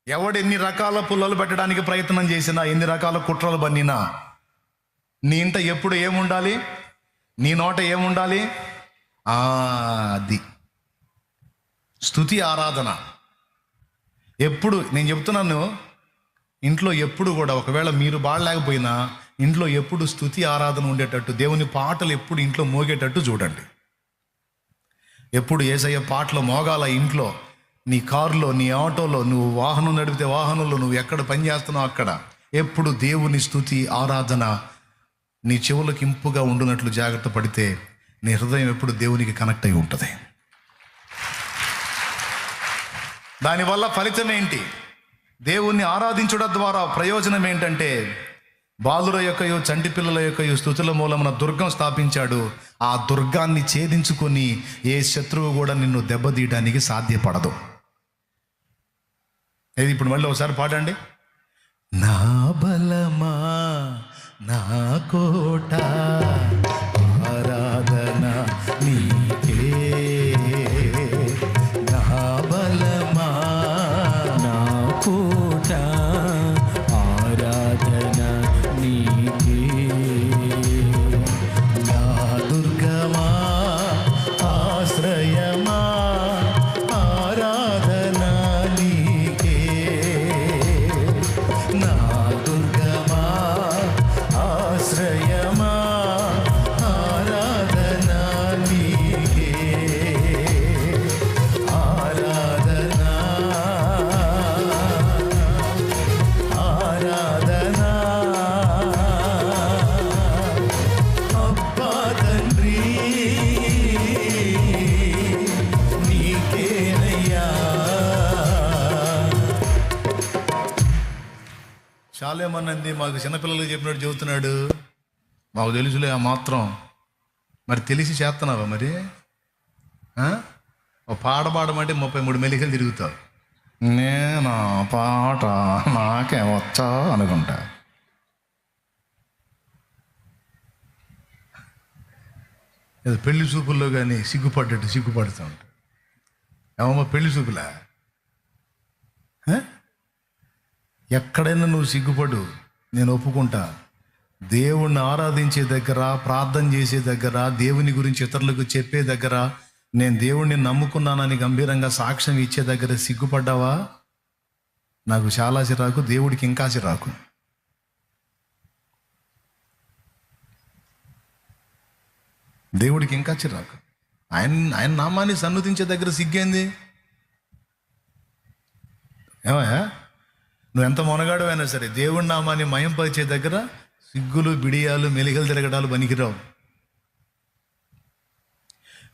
ఎవడు ఎన్ని రకాల పుల్లలు పెట్టడానికి ప్రయత్నం చేసినా, ఎన్ని రకాల కుట్రలు బన్నినా, నీ ఇంట ఎప్పుడు ఏముండాలి? నీ నోట ఏముండాలి? అది స్తుతి, ఆరాధన. ఎప్పుడు నేను చెప్తున్నాను, ఇంట్లో ఎప్పుడు కూడా, ఒకవేళ మీరు బాగలేకపోయినా ఇంట్లో ఎప్పుడు స్తుతి ఆరాధన ఉండేటట్టు, దేవుని పాటలు ఎప్పుడు ఇంట్లో మోగేటట్టు చూడండి. ఎప్పుడు యేసయ్య పాటలు మోగాల ఇంట్లో. నీ కారులో, నీ ఆటోలో, నువ్వు వాహనం నడిపితే వాహనంలో, నువ్వు ఎక్కడ పని చేస్తున్నావు అక్కడ ఎప్పుడు దేవుని స్తుతి ఆరాధన నీ చెవులకు ఇంపుగా ఉండునట్లు జాగ్రత్త పడితే నీ హృదయం ఎప్పుడు దేవునికి కనెక్ట్ అయి ఉంటుంది. దానివల్ల ఫలితం ఏంటి? దేవుణ్ణి ఆరాధించడం ద్వారా ప్రయోజనం ఏంటంటే, బాలుర యొక్కయో చంటి పిల్లల యొక్కయో స్తుతుల మూలమున దుర్గం స్థాపించాడు. ఆ దుర్గాన్ని ఛేదించుకొని ఏ శత్రువు కూడా నిన్ను దెబ్బతీయడానికి సాధ్యపడదు. ఇది ఇప్పుడు మళ్ళీ ఒకసారి పాడండి. నా బలమా, నా కోట, ఆరాధన నీకే. నా బలమా, నా కోట, ఆరాధన నీకే. నా దుర్గమా, ఆశ్రయమా, ఆరాధన నీకే. నా దుర్గమా, ఆశ్రయమా, ఆరాధన నీకే. ఆరాధన, ఆరాధన. అబ్బా తండ్రి నీకేనయ్యా. చాలేమన్నది మాకు చిన్నపిల్లలకి చెప్పినట్టు చెబుతున్నాడు. మాకు తెలుసులే ఆ మాత్రం. మరి తెలిసి చేస్తున్నావా మరి? ఓ పాట పాడమంటే 33 మెలికలు తిరుగుతావు. నేను పాట నాకే వచ్చా అనుకుంటా. ఏదో పెళ్లి చూపుల్లో కానీ సిగ్గుపడ్డట్టు సిగ్గుపడుతూ ఉంటా. ఏమమ్మా పెళ్లి చూపులా? ఎక్కడైనా నువ్వు సిగ్గుపడు, నేను ఒప్పుకుంటా. దేవుణ్ణి ఆరాధించే దగ్గర, ప్రార్థన చేసే దగ్గర, దేవుని గురించి ఇతరులకు చెప్పే దగ్గర, నేను దేవుణ్ణి నమ్ముకున్నానని గంభీరంగా సాక్ష్యం ఇచ్చే దగ్గర సిగ్గుపడ్డావా? నాకు చాలా చిరాకు, దేవుడికి ఇంకా చిరాకు. దేవుడికి ఇంకా చిరాకు. ఆయన నామాన్ని సన్నుతించే దగ్గర సిగ్గేంది? ఏమయ్యా, నువ్వు ఎంత మొనగాడమైనా సరే దేవుడి నామాన్ని మయంపరిచే దగ్గర సిగ్గులు, బిడియాలు, మెలికలు తిరగడాలు పనికిరావు.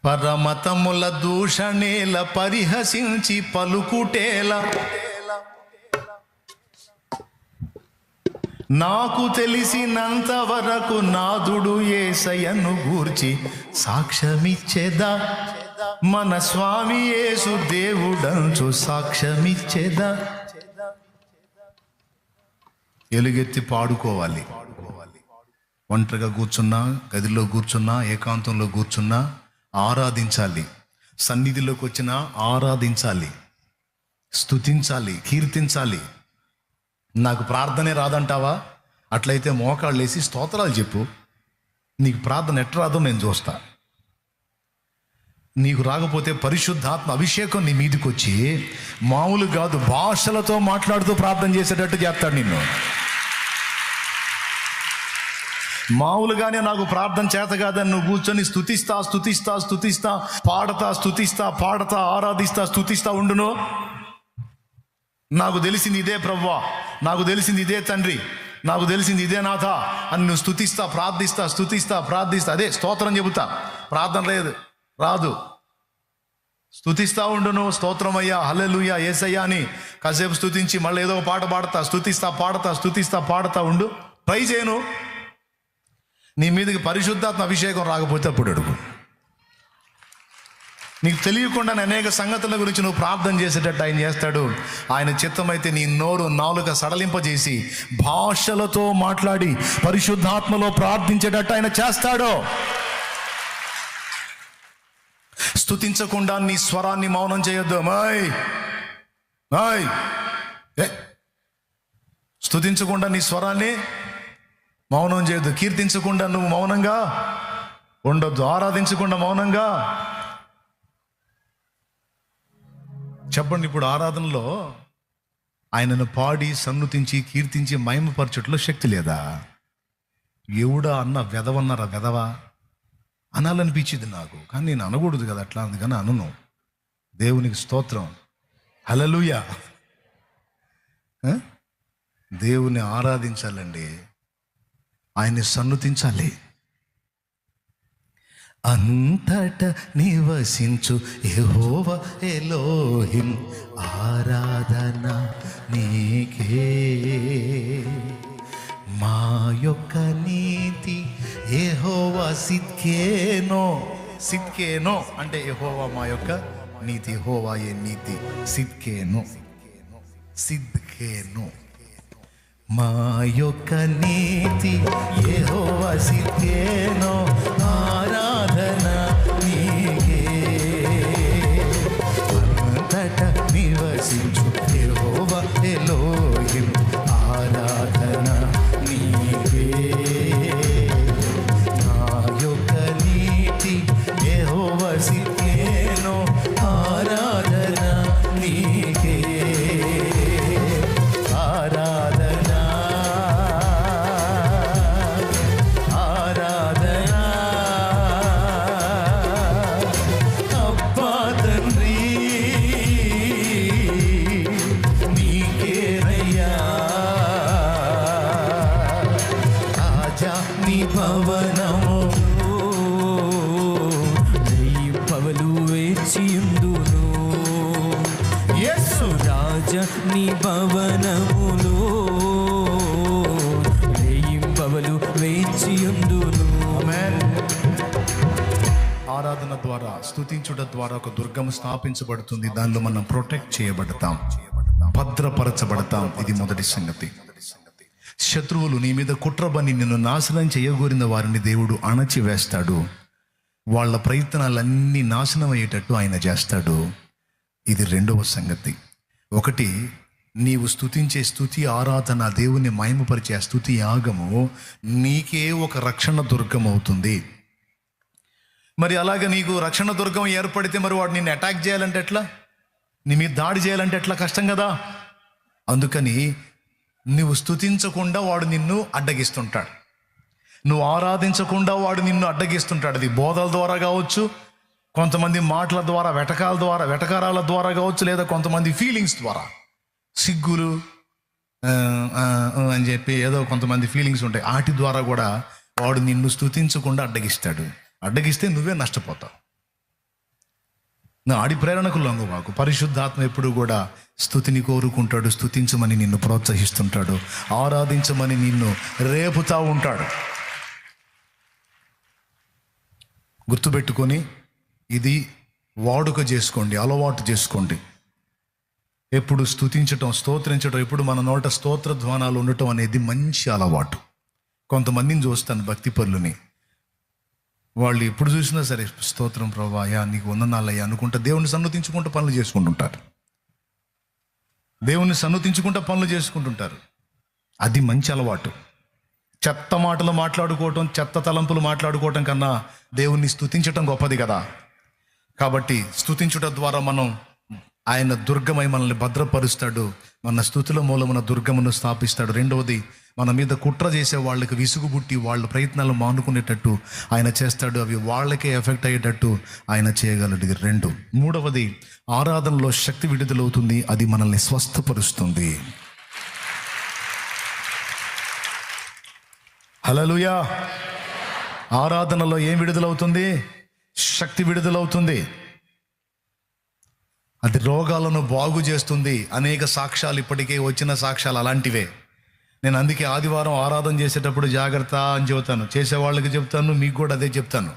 పరమతముల దూషణేల పరిహసించి పలుకుటేలా, నాకు తెలిసినంత వరకు నాదుడు యేసయ్యను గూర్చి సాక్ష్యమిచ్చేదా, మన స్వామి యేసు దేవుడంచు సాక్ష్యమిచ్చేదా. ఎలుగెత్తి పాడుకోవాలి. ఒంటరిగా కూర్చున్నా, గదిలో కూర్చున్నా, ఏకాంతంలో కూర్చున్నా ఆరాధించాలి. సన్నిధిలోకి వచ్చినా ఆరాధించాలి, స్తుతించాలి, కీర్తించాలి. నాకు ప్రార్థనే రాదంటావా? అట్లయితే మోకాళ్ళు వేసి స్తోత్రాలు చెప్పు. నీకు ప్రార్థన ఎట్లా రాదో నేను చూస్తా. నీకు రాకపోతే పరిశుద్ధాత్మ అభిషేకం నీ మీదకి వచ్చి మామూలు కాదు, భాషలతో మాట్లాడుతూ ప్రార్థన చేసేటట్టు చేస్తాడు నిన్ను. మామూలుగానే నాకు ప్రార్థన చేత కాదని నువ్వు కూర్చొని స్తుతిస్తా స్తుతిస్తా స్తుతిస్తా పాడతా స్తుతిస్తా పాడతా ఆరాధిస్తా స్తుతిస్తా ఉండును. నాకు తెలిసింది ఇదే ప్రభువా, నాకు తెలిసింది ఇదే తండ్రి, నాకు తెలిసింది ఇదే నాథ అని నువ్వు స్తుతిస్తా ప్రార్థిస్తా స్తుతిస్తా ప్రార్థిస్తా, అదే స్తోత్రం చెబుతా. ప్రార్థన లేదు, రాదు. స్తుతిస్తా ఉండును. స్తోత్రమయ్యా, హల్లెలూయా, యేసయ్యా అని కాసేపు స్తుతించి మళ్ళీ ఏదో పాట పాడతా, స్తుతిస్తా పాడతా స్తుతిస్తా పాడతా ఉండు. ట్రై చేయను. నీ మీదకి పరిశుద్ధాత్మ అభిషేకం రాకపోతే అప్పుడు అడుగు. నీకు తెలియకుండా అనేక సంగతుల గురించి నువ్వు ప్రార్థన చేసేటట్టు ఆయన చేస్తాడు. ఆయన చిత్తమైతే నీ నోరు, నాలుక సడలింపజేసి భాషలతో మాట్లాడి పరిశుద్ధాత్మలో ప్రార్థించేటట్టు ఆయన చేస్తాడు. స్తుతించకుండా నీ స్వరాన్ని మౌనం చేయొద్దు. స్తుతించకుండా నీ స్వరాన్ని మౌనం చేయొద్దు, కీర్తించకుండా నువ్వు మౌనంగా ఉండొద్దు, ఆరాధించకుండా మౌనంగా. చెప్పండి, ఇప్పుడు ఆరాధనలో ఆయనను పాడి సన్నుతించి కీర్తించి మహిమపరచుట్లో శక్తి లేదా? ఎవడా అన్న వెదవన్నారా, వెదవా అనాలనిపించింది నాకు, కానీ నేను అనకూడదు కదా అట్లా, అందుకని అనను. దేవునికి స్తోత్రం, హల్లెలూయా. దేవుని ఆరాధించాలండి, ఆయన్ని సన్నుతించాలి. అంతట నివసించు యెహోవా ఎలోహిం, ఆరాధన నీకే. మా యొక్క నీతి యెహోవా సిద్కేనో. సిద్కేనో అంటే యెహోవా మా యొక్క నీతి, యెహోవాయే నీతి. సిద్కేనో, సిద్కేనో. మా యొక్క నీతి యెహోవా సిద్కేనో, ఆరాధన నీకే. అంతట నివసించు యెహోవా ఎలోహిం, ఆరాధన నీకే. మా యొక్క నీతి యెహోవా సిద్కేనో, ఆరాధన నీకే. నీ భవనములో రేయింబవలు వేచియుందును. ఆరాధన ద్వారా, స్తుతించుట ద్వారా ఒక దుర్గము స్థాపించబడుతుంది. దానిలో మనం ప్రొటెక్ట్ చేయబడతాం, భద్రపరచబడతాం. ఇది మొదటి సంగతి. శత్రువులు నీ మీద కుట్రబని నిన్ను నాశనం చేయగోరిన వారిని దేవుడు అణచివేస్తాడు. వాళ్ళ ప్రయత్నాలన్నీ నాశనం అయ్యేటట్టు ఆయన చేస్తాడు. ఇది రెండవ సంగతి. ఒకటి, నీవు స్తుతించే స్తుతి ఆరాధన, దేవుని మహిమపరిచే స్తుతి యాగము నీకే ఒక రక్షణ దుర్గం అవుతుంది. మరి అలాగే నీకు రక్షణ దుర్గం ఏర్పడితే మరి వాడు నిన్ను అటాక్ చేయాలంటే ఎట్లా, నీ మీద దాడి చేయాలంటే ఎట్లా, కష్టం కదా. అందుకని నువ్వు స్తుతించకుండా వాడు నిన్ను అడ్డగిస్తుంటాడు, నువ్వు ఆరాధించకుండా వాడు నిన్ను అడ్డగిస్తుంటాడు. అది బోధల ద్వారా కావచ్చు, కొంతమంది మాటల ద్వారా, వెటకారాల ద్వారా కావచ్చు, లేదా కొంతమంది ఫీలింగ్స్ ద్వారా, సిగ్గులు అని చెప్పి ఏదో కొంతమంది ఫీలింగ్స్ ఉంటాయి, వాటి ద్వారా కూడా వాడు నిన్ను స్తుతించకుండా అడ్డగిస్తాడు. అడ్డగిస్తే నువ్వే నష్టపోతావు. నా ఆడి ప్రేరణకు లొంగవాకు. పరిశుద్ధాత్మ ఎప్పుడు కూడా స్తుతిని కోరుకుంటాడు, స్తుతించమని నిన్ను ప్రోత్సహిస్తుంటాడు, ఆరాధించమని నిన్ను రేపుతా ఉంటాడు. గుర్తుపెట్టుకొని ఇది వాడుక చేసుకోండి, అలవాటు చేసుకోండి. ఎప్పుడు స్తుతించటం, స్తోత్రించటం, ఎప్పుడు మన నోట స్తోత్ర ధ్వానాలు ఉండటం అనేది మంచి అలవాటు. కొంతమందిని చూస్తాను భక్తి పరులని, వాళ్ళు ఎప్పుడు చూసినా సరే స్తోత్రం ప్రభువా, అయ్యా నీకు వందనాలయ్యా అనుకుంటా దేవుని సన్నుతించుకుంటూ పనులు చేసుకుంటుంటారు. దేవుని సన్నుతించుకుంటూ పనులు చేసుకుంటుంటారు. అది మంచి అలవాటు. చెత్త మాటలు మాట్లాడుకోవటం, చెత్త తలంపులు మాట్లాడుకోవటం కన్నా దేవుణ్ణి స్తుతించటం గొప్పది కదా. కాబట్టి స్తుతించుట ద్వారా మనం ఆయన దుర్గమై మనల్ని భద్రపరుస్తాడు, మన స్తుతుల మూలమున దుర్గమును స్థాపిస్తాడు. రెండవది, మన మీద కుట్ర చేసే వాళ్ళకి విసుగు పుట్టి వాళ్ళ ప్రయత్నాలు మానుకునేటట్టు ఆయన చేస్తాడు. అవి వాళ్ళకే ఎఫెక్ట్ అయ్యేటట్టు ఆయన చేయగలడు. ఇది రెండు. మూడవది, ఆరాధనలో శక్తి విడుదలవుతుంది, అది మనల్ని స్వస్థపరుస్తుంది. హల్లెలూయా. ఆరాధనలో ఏం విడుదలవుతుంది? శక్తి విడుదలవుతుంది. అది రోగాలను బాగు చేస్తుంది. అనేక సాక్ష్యాలు ఇప్పటికే వచ్చిన సాక్ష్యాలు అలాంటివే. నేను అందుకే ఆదివారం ఆరాధన చేసేటప్పుడు జాగ్రత్త అని చెబుతాను, చేసేవాళ్ళకి చెప్తాను, మీకు కూడా అదే చెప్తాను.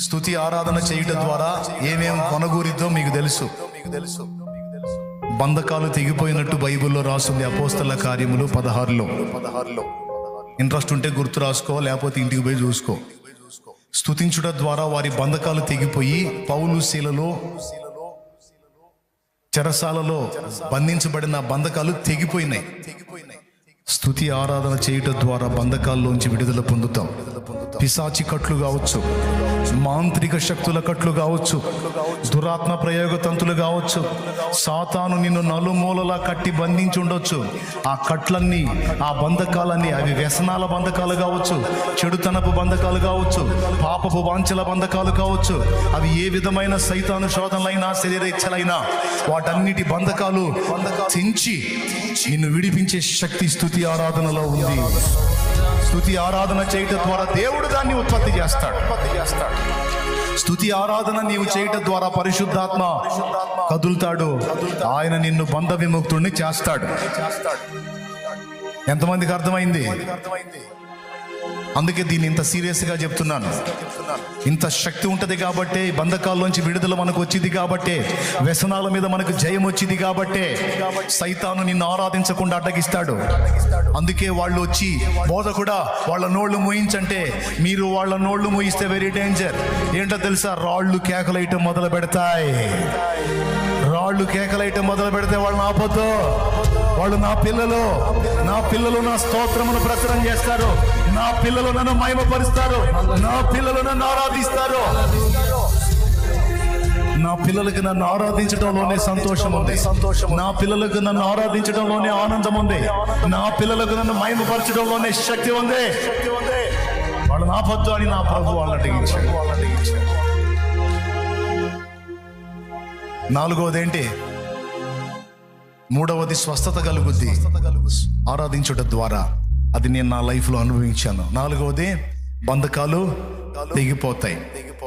స్తుతి ఆరాధన చేయడం ద్వారా ఏమేం కొనగూరిద్దో మీకు తెలుసు. బంధకాలు తెగిపోయినట్టు బైబిల్లో రాస్తుంది, అపోస్తల కార్యములు 16లో. ఇంట్రెస్ట్ ఉంటే గుర్తు రాసుకో, లేకపోతే ఇంటికి పోయి చూసుకో. స్తుతించుట ద్వారా వారి బంధకాలు తెగిపోయి పౌలు శీలలో చెరసాలలో బంధించబడిన బంధకాలు తెగిపోయినాయి. స్తుతి ఆరాధన చేయటం ద్వారా బంధకాల్లోంచి విడుదల పొందుతాం. పిశాచి కట్లు కావచ్చు, మాంత్రిక శక్తుల కట్లు కావచ్చు, దురాత్మ ప్రయోగ తంతులు కావచ్చు, సాతాను నిన్ను నలుమూలలా కట్టి బంధించి ఉండొచ్చు. ఆ కట్లన్నీ, ఆ బంధకాలన్నీ, అవి వ్యసనాల బంధకాలు కావచ్చు, చెడుతనపు బంధకాలు కావచ్చు, పాపపు వాంఛల బంధకాలు కావచ్చు, అవి ఏ విధమైన సైతాను శోధనలైనా శరీరేచ్ఛలైనా వాటన్నిటి బంధకాలు తెంచి నిన్ను విడిపించే శక్తి స్తుతి ఆరాధనలో ఉంది. స్తుతి ఆరాధన చేయటం ద్వారా దేవుడు దాన్ని ఉత్పత్తి చేస్తాడు. స్తుతి ఆరాధన నీవు చేయటం ద్వారా పరిశుద్ధాత్మ కదులుతాడు. ఆయన నిన్ను బంధ విముక్తుడిని చేస్తాడు. ఎంతమందికి అర్థమైంది? అందుకే దీన్ని ఇంత సీరియస్గా చెప్తున్నాను. ఇంత శక్తి ఉంటుంది కాబట్టే, బంధకాల్లోంచి విడుదల మనకు వచ్చింది కాబట్టే, వ్యసనాల మీద మనకు జయం వచ్చింది కాబట్టే సైతాను నిన్ను ఆరాధించకుండా అడ్డగిస్తాడు. అందుకే వాళ్ళు వచ్చి బోధకుడా వాళ్ళ నోళ్ళు మూయించంటే, మీరు వాళ్ళ నోళ్ళు మూయిస్తే వెరీ డేంజర్. ఏంటో తెలుసా? రాళ్ళు కేకలేయటం మొదలు పెడతాయి. రాళ్ళు కేకలేయటం మొదలు పెడితే వాళ్ళని ఆపొద్దు. వాళ్ళు నా పిల్లలు నా స్తోత్రమును ప్రచురం చేస్తారు. నా పిల్లలు నన్ను మహిమపరుస్తారు. నా పిల్లలు నన్ను ఆరాధిస్తారు. నా పిల్లలకి నన్ను ఆరాధించడంలోనే సంతోషం ఉంది. నా పిల్లలకు నన్ను ఆరాధించడంలోనే ఆనందం ఉంది. నా పిల్లలకు నన్ను మహిమపరచడంలోనే శక్తి ఉంది. వాళ్ళు ఆపొద్దు అని నా ప్రభు వాళ్ళని అడిగించాడు. నాలుగవది ఏంటి? మూడవది స్వస్థత కలుగుద్ది ఆరాధించుట ద్వారా. అది నేను నా లైఫ్లో అనుభవించాను. నాలుగవది బంధకాలు తెగిపోతాయి.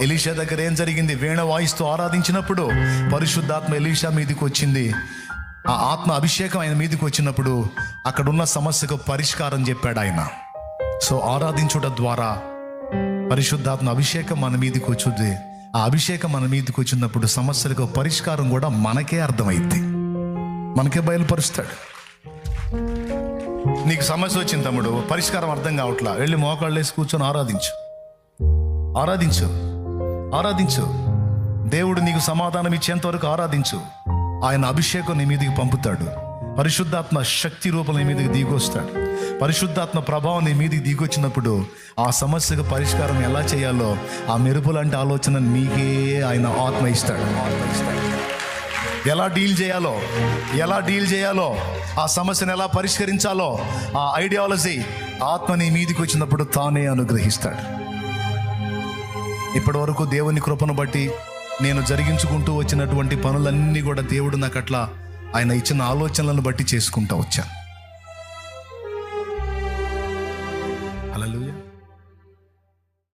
ఎలీషా దగ్గర ఏం జరిగింది? వీణ వాయిస్తూ ఆరాధించినప్పుడు పరిశుద్ధాత్మ ఎలీషా మీదకి వచ్చింది. ఆ ఆత్మ అభిషేకం ఆయన మీదకి వచ్చినప్పుడు అక్కడున్న సమస్యకు పరిష్కారం చెప్పాడు ఆయన. సో ఆరాధించుట ద్వారా పరిశుద్ధాత్మ అభిషేకం మన మీదకి వచ్చుద్ది. ఆ అభిషేకం మన మీదకి వచ్చినప్పుడు సమస్యలకు పరిష్కారం కూడా మనకే అర్థమైద్ది, మనకే బయలుపరుస్తాడు. నీకు సమస్య వచ్చింది తమ్ముడు, పరిష్కారం అర్థం కావట్లా, వెళ్ళి మోకాళ్ళు వేసి కూర్చొని ఆరాధించు. దేవుడు నీకు సమాధానం ఇచ్చేంత వరకు ఆరాధించు. ఆయన అభిషేకం నీ మీదకి పంపుతాడు. పరిశుద్ధాత్మ శక్తి రూపం నీ మీదకి దిగొస్తాడు. పరిశుద్ధాత్మ ప్రభావం నీ మీదకి దిగొచ్చినప్పుడు ఆ సమస్యకు పరిష్కారం ఎలా చేయాలో, ఆ మెరుపు లాంటి ఆలోచన నీకే ఆయన ఆత్మ ఇస్తాడు. ఎలా డీల్ చేయాలో, ఆ సమస్యను ఎలా పరిష్కరించాలో, ఆ ఐడియాలజీ ఆత్మ నీ మీదకి వచ్చినప్పుడు తానే అనుగ్రహిస్తాడు. ఇప్పటి వరకు దేవుని కృపను బట్టి నేను జరిగించుకుంటూ వచ్చినటువంటి పనులన్నీ కూడా దేవుడు నాకు అట్లా ఆయన ఇచ్చిన ఆలోచనలను బట్టి చేసుకుంటూ వచ్చాను.